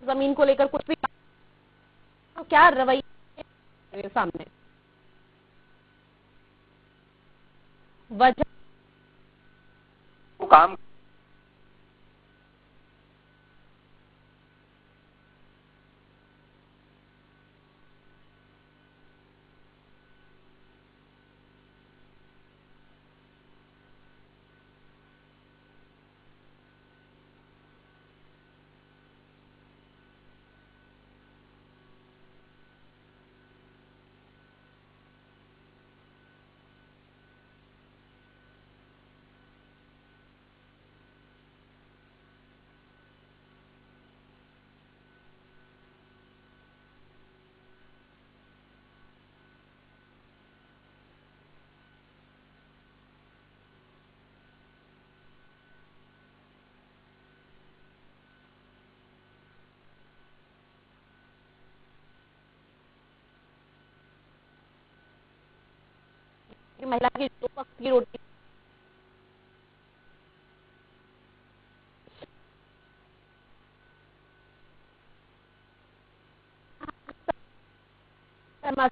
जमीन को लेकर कुछ भी, तो क्या रवैया सामने वजह काम महिला की 2 वक्त की रोटी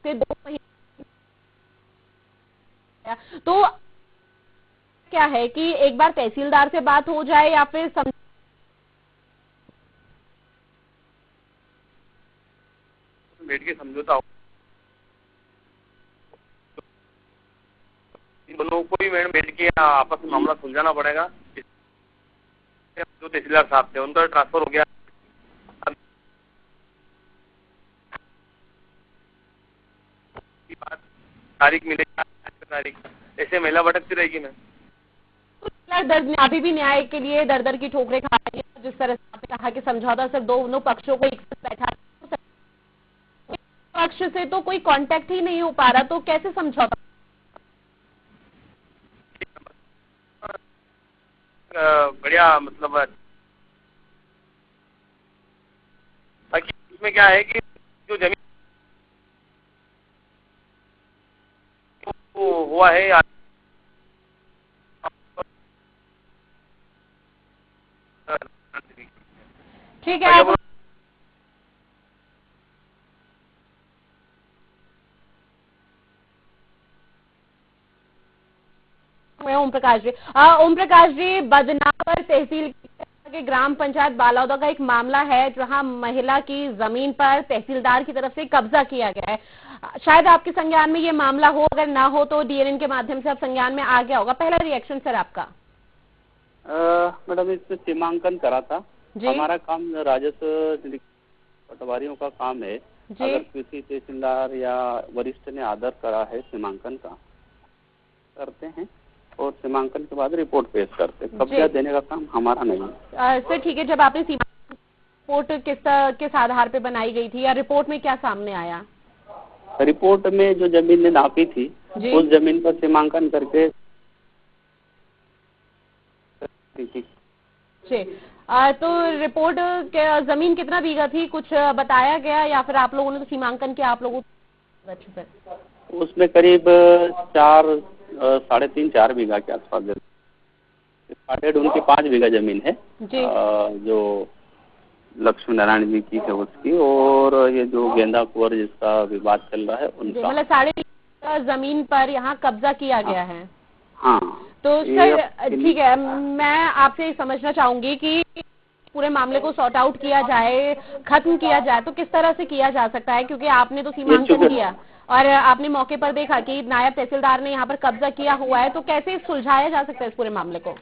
से 2 महीने, तो क्या है कि एक बार तहसीलदार से बात हो जाए या फिर बैठ के समझौता हो, इन दोनों को भी मैडम बैठ के आपस में मामला सुलझाना पड़ेगा। जो तहसीलदार साहब थे उनका ट्रांसफर हो गया, तारीख मिलेगी तारीख, ऐसे महिला भटकती रहेगी। मैं दर्द अभी भी न्याय के लिए दर दर की ठोकरें खा रही है। जिस तरह से आपने कहा कि समझौता सिर्फ दोनों पक्षों को एक साथ बैठा, पक्ष से तो कोई कांटेक्ट ही नहीं हो पा रहा, तो कैसे समझौता? बढ़िया, मतलब ताकि इसमें क्या है कि जो जमीन हुआ है ठीक है। ओम प्रकाश जी, बदनावर तहसील के ग्राम पंचायत बालौदा का एक मामला है जहां महिला की जमीन पर तहसीलदार की तरफ से कब्जा किया गया है। शायद आपके संज्ञान में ये मामला हो, अगर ना हो तो डीएनएन के माध्यम से आप संज्ञान में आ गया होगा। पहला रिएक्शन सर आपका। मैडम इसमें सीमांकन करा था। हमारा काम राजस्व पटवारियों का काम है। अगर किसी तहसीलदार या वरिष्ठ ने आदर करा है सीमांकन का, करते हैं और सीमांकन के बाद रिपोर्ट पेश करते हैं। कब्जा देने का काम हमारा नहीं है। सर ठीक है, जब आपने रिपोर्ट किस आधार पे बनाई गई थी या रिपोर्ट में क्या सामने आया? रिपोर्ट में जो जमीन ने नापी थी उस जमीन पर सीमांकन करके तो रिपोर्ट के जमीन कितना बीघा थी, कुछ बताया गया या फिर आप लोगों ने तो सीमांकन किया आप लोगों को? उसमें करीब 3.5-4 बीघा के आसपास स्टार्टेड उनकी 5 बीघा जमीन है जो लक्ष्मी नारायण जी की है उसकी, और ये जो गेंदा कुंवर जिसका विवाद चल रहा है उनका, मतलब 3.5 जमीन पर यहाँ कब्जा किया गया है। हाँ, तो सर ठीक है, मैं आपसे समझना चाहूंगी कि पूरे मामले को सॉर्ट आउट किया जाए, खत्म किया जाए, तो किस तरह से किया जा सकता है? क्योंकि आपने तो सीमांकन किया और आपने मौके पर देखा कि नायब तहसीलदार ने यहाँ पर कब्जा किया हुआ है, तो कैसे सुलझाया जा सकता है इस पूरे मामले को?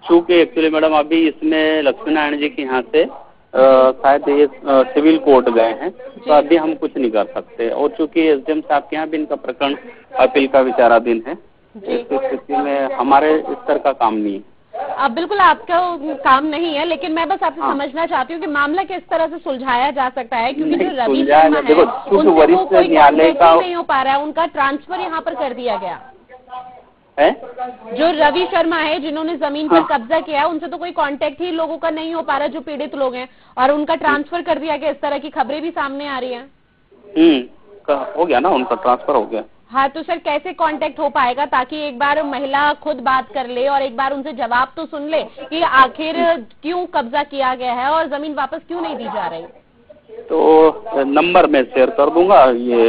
चूँकि एक्चुअली मैडम अभी इसमें लक्ष्मी नारायण जी के यहाँ से शायद ये सिविल कोर्ट गए हैं, तो अभी हम कुछ नहीं कर सकते। और चूँकि एसडीएम साहब के यहाँ भी इनका प्रकरण अपील का विचाराधीन है, इस स्थिति में हमारे स्तर का काम नहीं है। अब बिल्कुल आपका काम नहीं है, लेकिन मैं बस आपसे समझना चाहती हूँ कि मामला किस तरह से सुलझाया जा सकता है, क्योंकि जो रवि शर्मा है उनसे कोई न्यायालय का नहीं हो पा रहा है, उनका ट्रांसफर यहाँ पर कर दिया गया है। जो रवि शर्मा है जिन्होंने जमीन पर कब्जा किया है, उनसे तो कोई कांटेक्ट ही लोगों का नहीं हो पा रहा, जो पीड़ित लोग हैं, और उनका ट्रांसफर कर दिया गया। इस तरह की खबरें भी सामने आ रही हैं। हो गया ना, उनका ट्रांसफर हो गया। हाँ, तो सर कैसे कांटेक्ट हो पाएगा ताकि एक बार महिला खुद बात कर ले और एक बार उनसे जवाब तो सुन ले कि आखिर क्यों कब्जा किया गया है और जमीन वापस क्यों नहीं दी जा रही? तो नंबर मैं शेयर कर दूंगा ये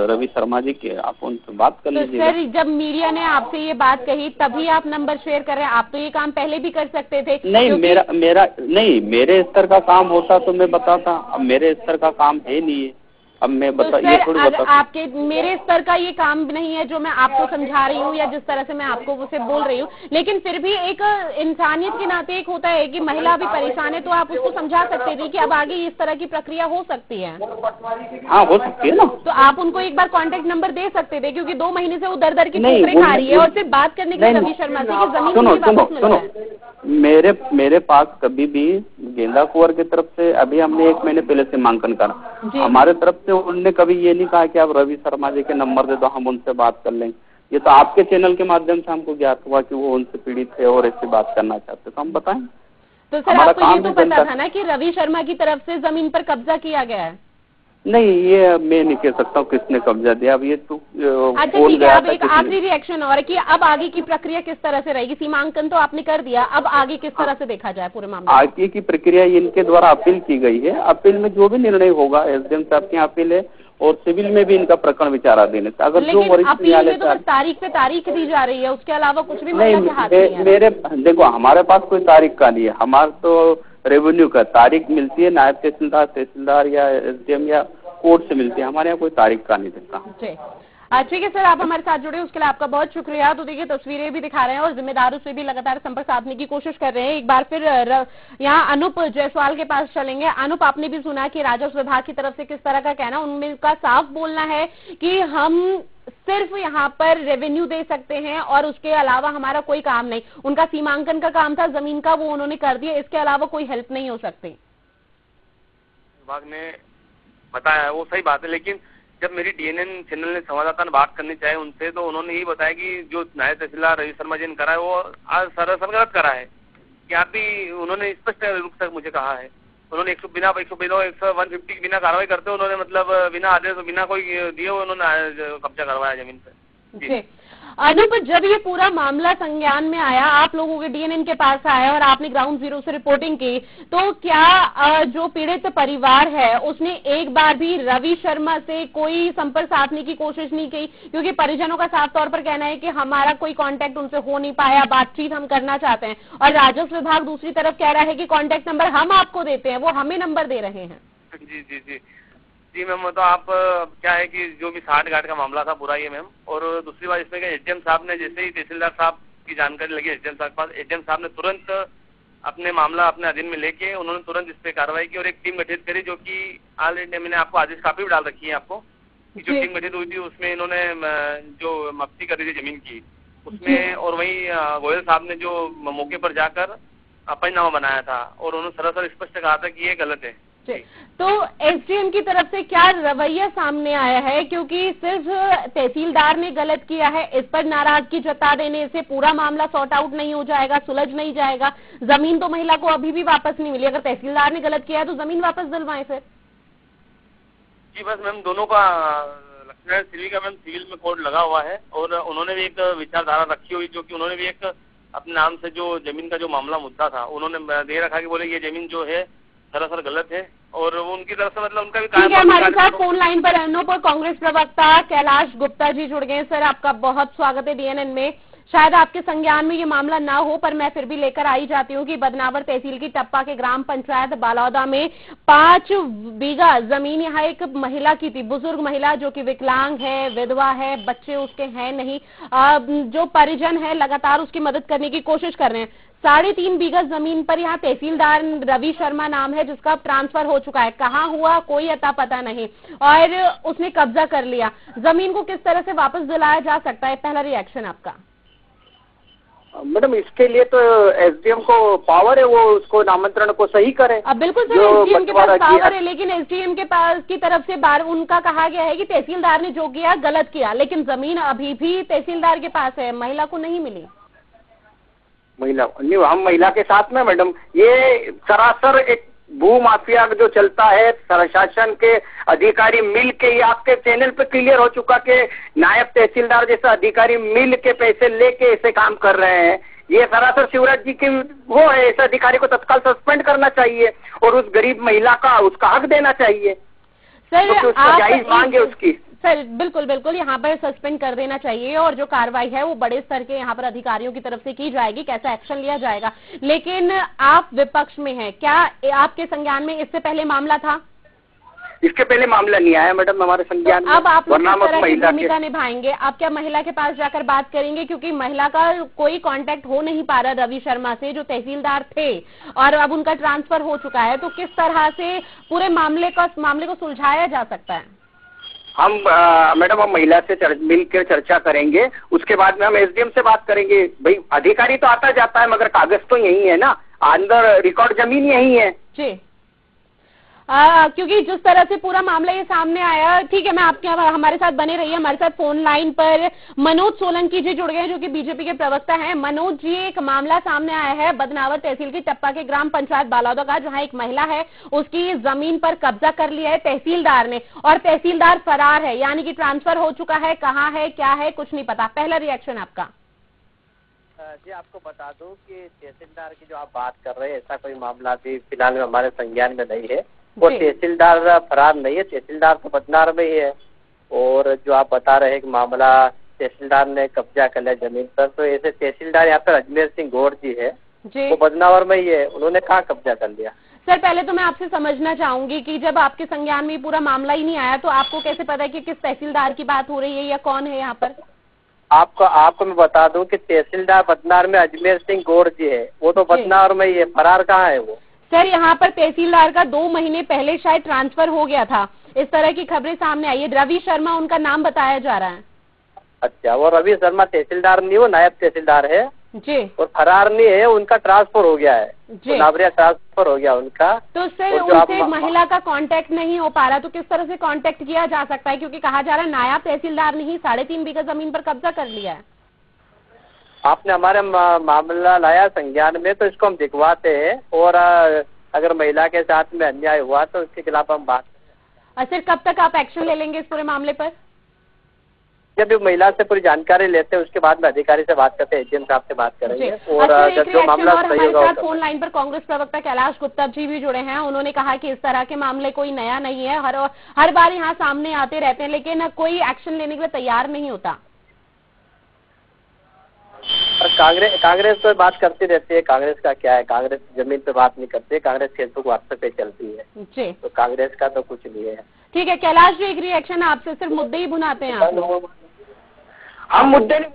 रवि शर्मा जी के, आप उनसे बात कर लीजिए। सर जब मीडिया ने आपसे ये बात कही तभी आप नंबर शेयर कर रहे हैं, आप तो ये काम पहले भी कर सकते थे। नहीं नहीं, मेरे स्तर का काम होता तो मैं बताता, अब मेरे स्तर का काम है नहीं है, अब मैं तो ये थोड़ी बता आपके मेरे स्तर का ये काम नहीं है जो मैं आपको समझा रही हूँ या जिस तरह से मैं आपको उसे बोल रही हूँ, लेकिन फिर भी एक इंसानियत के नाते एक होता है कि महिला भी परेशान है, तो आप उसको समझा सकते थे कि अब आगे इस तरह की प्रक्रिया हो सकती है। हाँ हो सकती है ना। तो आप उनको एक बार कांटेक्ट नंबर दे सकते थे, क्योंकि 2 महीने से वो दर की ठोकरें खा रही है और सिर्फ बात करने के लिए रवि शर्मा से कि जमीन सुनो, मेरे पास कभी भी गेंदा कुंवर की तरफ से अभी हमने 1 महीने पहले सीमांकन करा, हमारे तरफ से उन्होंने कभी ये नहीं कहा कि आप रवि शर्मा जी के नंबर दे दो हम उनसे बात कर लेंगे। ये तो आपके चैनल के माध्यम से हमको ज्ञात हुआ कि वो उनसे पीड़ित है और ऐसी बात करना चाहते, तो हम बताएं। तो सर आपको ये तो पता था ना कि रवि शर्मा की तरफ से जमीन पर कब्जा किया गया है? नहीं, ये मैं नहीं कह सकता हूँ किसने कब्जा दिया, अब ये तो अच्छा ठीक है। अब एक आखिरी रिएक्शन और कि अब आगे की प्रक्रिया किस तरह से रहेगी? सीमांकन तो आपने कर दिया, अब आगे किस तरह से देखा जाए पूरे मामले? आगे की प्रक्रिया इनके द्वारा अपील की गई है, अपील में जो भी निर्णय होगा एसडीएम साहब की अपील है और सिविल में भी इनका प्रकरण विचाराधीन है। अगर जो वरिष्ठ न्यायालय तो तारीख पे तारीख दी जा रही है, उसके अलावा कुछ भी नहीं। मेरे देखो हमारे पास कोई तारीख का नहीं है, हमारे तो रेवेन्यू का तारीख मिलती है, नायब तहसीलदार या एसडीएम या कोर्ट से मिलती है, हमारे यहाँ कोई तारीख का नहीं देता। ठीक है सर, आप हमारे साथ जुड़े उसके लिए आपका बहुत शुक्रिया। तो देखिए तस्वीरें भी दिखा रहे हैं और जिम्मेदारों से भी लगातार संपर्क साधने की कोशिश कर रहे हैं। एक बार फिर यहाँ अनूप जायसवाल के पास चलेंगे। अनूप, आपने भी सुना कि राजस्व विभाग की तरफ से किस तरह का कहना, उनका साफ बोलना है कि हम सिर्फ यहाँ पर रेवेन्यू दे सकते हैं और उसके अलावा हमारा कोई काम नहीं। उनका सीमांकन का काम था जमीन का, वो उन्होंने कर दिया, इसके अलावा कोई हेल्प नहीं हो सकती। विभाग ने बताया है वो सही बात है, लेकिन जब मेरी डीएनएन चैनल ने संवाददाता ने बात करनी चाहिए उनसे, तो उन्होंने यही बताया कि जो नायब तहसीलदार रवि शर्मा जी ने करा है वो सरासर गलत करा है। क्या भी उन्होंने स्पष्ट रूप से मुझे कहा है, उन्होंने 150 बिना कार्रवाई करते उन्होंने मतलब बिना आदेश बिना कोई दिए उन्होंने कब्जा करवाया जमीन पे। जी अनूप, जब ये पूरा मामला संज्ञान में आया, आप लोगों के डीएनएन के पास आया और आपने ग्राउंड जीरो से रिपोर्टिंग की, तो क्या जो पीड़ित परिवार है उसने एक बार भी रवि शर्मा से कोई संपर्क साधने की कोशिश नहीं की? क्योंकि परिजनों का साफ तौर पर कहना है कि हमारा कोई कांटेक्ट उनसे हो नहीं पाया, बातचीत हम करना चाहते हैं, और राजस्व विभाग दूसरी तरफ कह रहा है कि कांटेक्ट नंबर हम आपको देते हैं, वो हमें नंबर दे रहे हैं। जी जी जी जी मैम, तो आप क्या है कि जो भी 60 गार्ड का मामला था बुरा ही है मैम। और दूसरी बात इसमें एसडीएम साहब ने जैसे ही तहसीलदार साहब की जानकारी लगी एसडीएम साहब के पास, एसडीएम साहब ने तुरंत अपने मामला अपने अधीन में लेके उन्होंने तुरंत इस पे कार्रवाई की और एक टीम गठित करी, जो कि ऑलरेडी मैंने आपको आदेश कापी भी डाल रखी है आपको। जो टीम गठित हुई थी उसमें इन्होंने जो मफ्ती कर रही थी जमीन की उसमें, और वहीं गोयल साहब ने जो मौके पर जाकर पंचनामा बनाया था और उन्होंने सरासर स्पष्ट कहा था कि ये गलत है। तो एसडीएम की तरफ से क्या रवैया सामने आया है? क्योंकि सिर्फ तहसीलदार ने गलत किया है, इस पर नाराजगी जता देने से पूरा मामला सॉर्ट आउट नहीं हो जाएगा, सुलझ नहीं जाएगा। जमीन तो महिला को अभी भी वापस नहीं मिली, अगर तहसीलदार ने गलत किया है तो जमीन वापस दिलवाएं फिर। जी बस मैम, दोनों का लक्ष्मण सिविल का मैम सिविल में कोड लगा हुआ है और उन्होंने भी एक विचारधारा रखी हुई, जो कि उन्होंने भी एक अपने नाम से जो जमीन का जो मामला मुद्दा था उन्होंने दे रखा कि बोले ये जमीन जो है सरासर गलत है, और वो उनकी तरफ से मतलब उनका भी ठीक है। हमारे साथ फोन लाइन पर अनूप और कांग्रेस प्रवक्ता कैलाश गुप्ता जी जुड़ गए। सर, आपका बहुत स्वागत है डीएनएन में। शायद आपके संज्ञान में ये मामला ना हो, पर मैं फिर भी लेकर आई जाती हूँ कि बदनावर तहसील की टप्पा के ग्राम पंचायत बालौदा में 5 बीघा जमीन यहाँ एक महिला की थी, बुजुर्ग महिला जो कि विकलांग है, विधवा है, बच्चे उसके हैं नहीं। जो परिजन है लगातार उसकी मदद करने की कोशिश कर रहे हैं। 3.5 बीघा जमीन पर यहाँ तहसीलदार रवि शर्मा नाम है जिसका ट्रांसफर हो चुका है, कहाँ हुआ कोई अता पता नहीं, और उसने कब्जा कर लिया। जमीन को किस तरह से वापस दिलाया जा सकता है? पहला रिएक्शन आपका। मैडम, इसके लिए तो एसडीएम को पावर है, वो उसको नामांतरण को सही करे। अब बिल्कुल सर, एसडीएम के पास पावर है, लेकिन एसडीएम के पास की तरफ से बार उनका कहा गया है कि तहसीलदार ने जो किया गलत किया, लेकिन जमीन अभी भी तहसीलदार के पास है, महिला को नहीं मिली। हम महिला के साथ में मैडम, ये सरासर एक भू माफिया जो चलता है, प्रशासन के अधिकारी मिल के, ये आपके चैनल पे क्लियर हो चुका कि नायब तहसीलदार जैसा अधिकारी मिल के पैसे लेके ऐसे काम कर रहे हैं। ये सरासर शिवराज जी की वो है, इस अधिकारी को तत्काल सस्पेंड करना चाहिए और उस गरीब महिला का उसका हक देना चाहिए। सर तो आप जायज मांग है उसकी। सर बिल्कुल बिल्कुल यहाँ पर सस्पेंड कर देना चाहिए और जो कार्रवाई है वो बड़े स्तर के यहाँ पर अधिकारियों की तरफ से की जाएगी, कैसा एक्शन लिया जाएगा। लेकिन आप विपक्ष में हैं, क्या आपके संज्ञान में इससे पहले मामला था? इसके पहले मामला नहीं आया मैडम हमारे संज्ञान में। अब आप किस तरह की भूमिका निभाएंगे? आप क्या महिला के पास जाकर बात करेंगे? क्योंकि महिला का कोई कांटेक्ट हो नहीं पा रहा रवि शर्मा से, जो तहसीलदार थे, और अब उनका ट्रांसफर हो चुका है, तो किस तरह से पूरे मामले को सुलझाया जा सकता है? हम मैडम हम महिला से मिलकर चर्चा करेंगे, उसके बाद में हम एसडीएम से बात करेंगे। भाई अधिकारी तो आता जाता है मगर कागज तो यही है ना, अंदर रिकॉर्ड जमीन यही है जी। क्योंकि जिस तरह से पूरा मामला ये सामने आया, ठीक है, मैं आपके हमारे साथ बने रहिए। हमारे साथ फोन लाइन पर मनोज सोलंकी जी जुड़ गए हैं, जो कि बीजेपी के प्रवक्ता हैं। मनोज जी, एक मामला सामने आया है बदनावर तहसील की टप्पा के ग्राम पंचायत बालौदा का, जहां एक महिला है उसकी जमीन पर कब्जा कर लिया है तहसीलदार ने, और तहसीलदार फरार है, यानी कि ट्रांसफर हो चुका है। कहाँ है, क्या है, कुछ नहीं पता। पहला रिएक्शन आपका। जी, आपको बता दूं कि तहसीलदार की जो आप बात कर रहे हैं, ऐसा कोई मामला भी फिलहाल में हमारे संज्ञान में नहीं है। वो तहसीलदार फरार नहीं है, तहसीलदार तो बदनावर में ही है। और जो आप बता रहे हैं कि मामला तहसीलदार ने कब्जा कर लिया जमीन पर, तो ऐसे तहसीलदार यहाँ पर अजमेर सिंह गौड़ जी है, वो बदनावर में ही है, उन्होंने कहाँ कब्जा कर लिया? सर पहले तो मैं आपसे समझना चाहूंगी कि जब आपके संज्ञान में पूरा मामला ही नहीं आया, तो आपको कैसे पता है कि किस तहसीलदार की बात हो रही है या कौन है यहाँ पर? आपको मैं बता दूं कि तहसीलदार बदनावर में अजमेर सिंह गौड़ जी है, वो तो बदनावर में ही है, फरार कहाँ है वो? सर यहाँ पर तहसीलदार का 2 महीने पहले शायद ट्रांसफर हो गया था, इस तरह की खबरें सामने आई है। रवि शर्मा उनका नाम बताया जा रहा है। अच्छा, वो रवि शर्मा तहसीलदार नहीं, वो नायब तहसीलदार है जी, और फरार नहीं है, उनका ट्रांसफर हो गया है जी, नावरिया ट्रांसफर हो गया उनका। तो सर उनसे महिला का कांटेक्ट नहीं हो पा रहा, तो किस तरह से कांटेक्ट किया जा सकता है? क्योंकि कहा जा रहा है नायब तहसीलदार ने ही 3.5 बीघा जमीन पर कब्जा कर लिया है। आपने हमारे मामला लाया संज्ञान में, तो इसको हम दिखवाते हैं, और अगर महिला के साथ में अन्याय हुआ तो उसके खिलाफ हम बात करें। सर कब तक आप एक्शन ले लेंगे इस पूरे मामले पर? जब महिला से पूरी जानकारी लेते हैं, उसके बाद में अधिकारी से बात करते हैं, एसडीएम साहब से बात करेंगे। और जब जो मामला सही होगा। हमारे साथ फोन लाइन पर कांग्रेस प्रवक्ता कैलाश गुप्ता जी भी जुड़े हैं। उन्होंने कहा कि इस तरह के मामले कोई नया नहीं है, हर बार यहाँ सामने आते रहते हैं, लेकिन कोई एक्शन लेने के लिए तैयार नहीं होता। कांग्रेस तो बात करती रहती है, कांग्रेस का क्या है, कांग्रेस जमीन पे बात नहीं करती, कांग्रेस फेसबुक व्हाट्सएप पे चलती है जी, तो कांग्रेस का तो कुछ नहीं है। ठीक है कैलाश जी, एक रिएक्शन आपसे, सिर्फ मुद्दे ही भुनाते हैं आप। हम मुद्दे नहीं,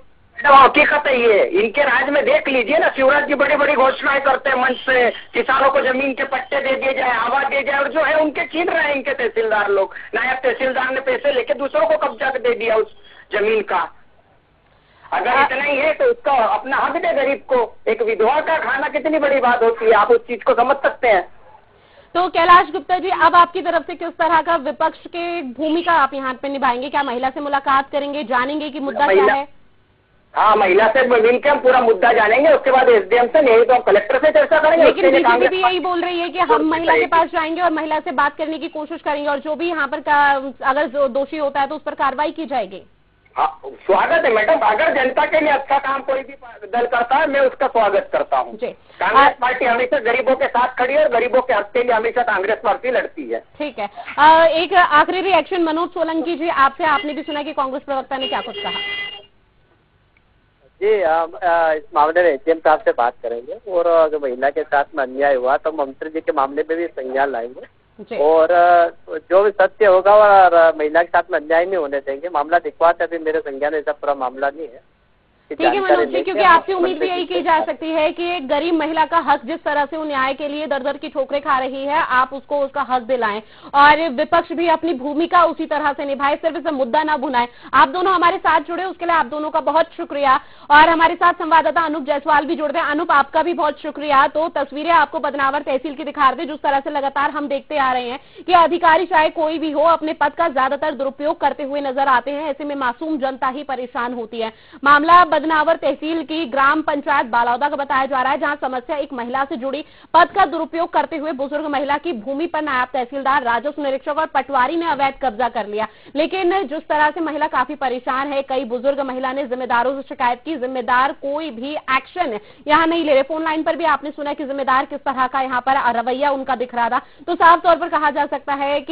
हकीकत है ये। इनके राज में देख लीजिए ना, शिवराज जी बड़ी बड़ी घोषणाएं करते हैं मंच से, किसानों को जमीन के पट्टे दे दिए जाए, आवाज दिए जाए, और जो है उनके छीन रहे हैं इनके तहसीलदार लोग। नायब तहसीलदार ने पैसे लेके दूसरों को कब्जा दे दिया उस जमीन का। अगर इतना ही है तो उसका अपना हक दे गरीब को। एक विधवा का खाना कितनी बड़ी बात होती है, आप उस चीज को समझ सकते हैं। तो कैलाश गुप्ता जी, अब आपकी तरफ से किस तरह का विपक्ष के भूमिका आप यहाँ पे निभाएंगे? क्या महिला से मुलाकात करेंगे, जानेंगे कि मुद्दा क्या है? हाँ, महिला से मिलकर हम पूरा मुद्दा जानेंगे, उसके बाद एसडीएम से, नहीं तो हम कलेक्टर से चर्चा करेंगे। लेकिन बीजेपी भी यही बोल रही है कि हम महिला के पास जाएंगे और महिला से बात करने की कोशिश करेंगे, और जो भी यहाँ पर अगर दोषी होता है तो उस पर कार्रवाई की जाएगी। हाँ, स्वागत है मैडम। अगर जनता के लिए अच्छा काम कोई भी दल करता है, मैं उसका स्वागत करता हूँ। कांग्रेस पार्टी हमेशा गरीबों के साथ खड़ी है और गरीबों के हक के लिए हमेशा कांग्रेस पार्टी लड़ती है। ठीक है, एक आखिरी रिएक्शन मनोज सोलंकी जी आपसे। आपने भी सुना कि कांग्रेस प्रवक्ता ने क्या कुछ कहा? जी, इस मामले में एसडीएम साहब से बात करेंगे, और अगर महिला के साथ में अन्याय हुआ तो मंत्री जी के मामले में भी संज्ञान लाएंगे, और जो भी सत्य होगा और महिला के साथ में अन्याय नहीं होने देंगे। मामला दिखवाते अभी मेरे संज्ञान में ऐसा पूरा मामला नहीं है। ठीक है मनोज जी, क्योंकि आपसे उम्मीद भी यही की जा सकती है कि एक गरीब महिला का हक, जिस तरह से वो न्याय के लिए दर दर की ठोकरें खा रही है, आप उसको उसका हक दिलाएं, और विपक्ष भी अपनी भूमिका उसी तरह से निभाए, सिर्फ इसे मुद्दा ना भुनाए। आप दोनों हमारे साथ जुड़े, उसके लिए आप दोनों का बहुत शुक्रिया। और हमारे साथ संवाददाता अनूप जायसवाल भी जुड़ते हैं। अनूप, आपका भी बहुत शुक्रिया। तो तस्वीरें आपको बदनावर तहसील की दिखा रहे, जिस तरह से लगातार हम देखते आ रहे हैं कि अधिकारी चाहे कोई भी हो, अपने पद का ज्यादातर दुरुपयोग करते हुए नजर आते हैं। ऐसे में मासूम जनता ही परेशान होती है। मामला बदनावर तहसील की ग्राम पंचायत बालौदा का बताया जा रहा है, जहां समस्या एक महिला से जुड़ी पद का दुरुपयोग करते हुए बुजुर्ग महिला की भूमि पर नायब तहसीलदार, राजस्व निरीक्षक और पटवारी ने अवैध कब्जा कर लिया। लेकिन जिस तरह से महिला काफी परेशान है, कई बुजुर्ग महिला ने जिम्मेदारों से शिकायत की, जिम्मेदार कोई भी एक्शन यहाँ नहीं ले रहे। फोन लाइन पर भी आपने सुना कि जिम्मेदार किस तरह का यहाँ पर रवैया उनका दिख रहा था। तो साफ तौर पर कहा जा सकता है कि